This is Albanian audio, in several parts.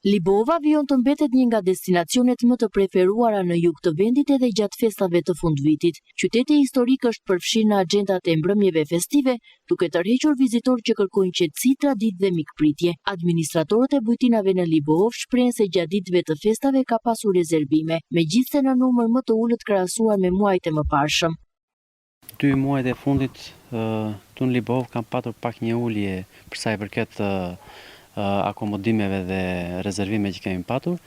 Libova vijon të mbetet një nga destinacionet më të preferuara në jug të vendit edhe gjatë festave të fundvitit. Qyteti historik është përfshirë në agjendat e mbrëmjeve festive, duke tërhequr vizitorë që kërkojnë qetësi, traditë dhe mikpritje. Administratorët e bujtinave në Libov shprehen se gjatë ditëve të festave ka pasur rezervime, megjithse në numër më të ulët krahasuar me muajt e mëparshëm. 2 muajt e fundit tu në Libov kam patur pak një ulje për sa i përket akomodimeve dhe rezervime që kemi patur.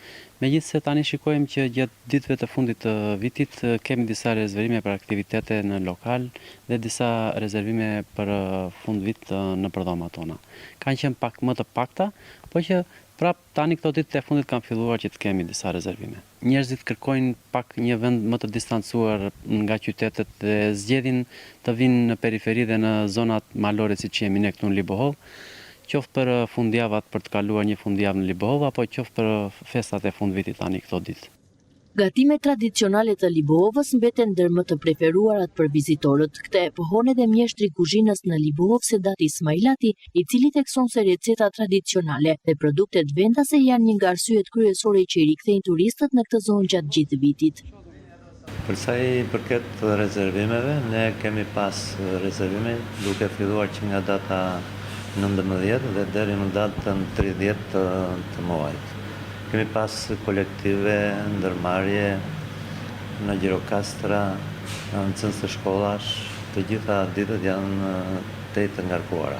Megjithse tani shikojmë që gjatë ditëve të fundit të vitit kemi disa rezervime për aktivitete në lokal dhe disa rezervime për fund vit në përdhomat tona. Kanë qenë pak më të pakta, po që prap tani këto ditë të fundit kanë filluar që të kemi disa rezervime. Njerëzit kërkojnë pak një vend më të distancuar nga qytetet dhe zgjedhin të vinë në periferi dhe në zonat malore siç jemi ne këtu në Libohov, qoftë për fundjavat për të kaluar një fundjavë në Libohov apo qoftë për festat e fundvitit tani këto ditë. Gatimet tradicionale të Libohovës mbeten ndër më të preferuarat për vizitorët. Këtë e pohon edhe mjeshtri i kuzhinës në Libovov Sedat Ismailati, i cili thekson se receta tradicionale dhe produktet vendase janë një nga arsyet kryesore që i rikthejnë turistët në këtë zonë gjatë gjithë vitit. Për sa i përket rezervimeve, ne kemi pas rezervime duke filluar që nga data 19 dhe deri në datën 30 të muajit. Kemi pas kolektive, ndërmarrje në Gjirokastra, në nxënës të shkollash, të gjitha ditët janë të ngarkuara.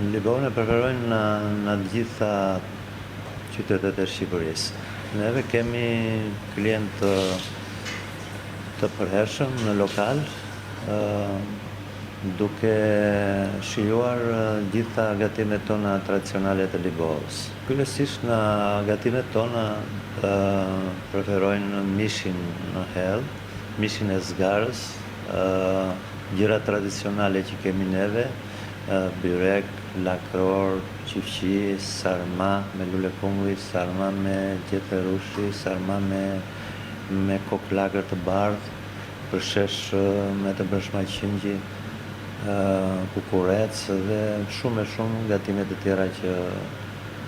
Në Libov ne preferojnë në të gjitha qytetet e Shqipërisë. Neve kemi klientë të përhershëm në lokal, duke shijuar gjitha gatimet tona tradicionale të Libovës. Kryesisht në gatimet tona preferojnë mishin në hell, mishin e zgarës, gjëra tradicionale që kemi neve, byrek, lakror, qifqi, sarma me lule kumulli, sarma me gjethe rushi, sarma me koklakër të bardhë, përshesh me të bërshma qingji, kukurec dhe shumë gatimet të tjera që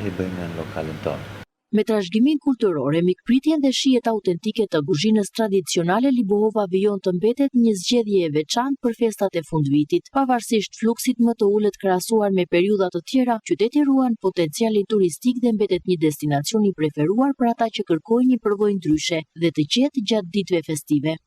i bëjmë në lokalin tonë. Me trashëgimin kulturore, mikpritjen dhe shijet autentike të kuzhinës tradicionale, Libohova vijon të mbetet një zgjedhje e veçantë për festat e fundvitit. Pavarësisht fluksit më të ulët krahasuar me periudha të tjera, qyteti ruan potencialin turistik dhe mbetet një destinacion i preferuar për ata që kërkojnë një përvojë ndryshe dhe të qetë gjatë ditëve festive.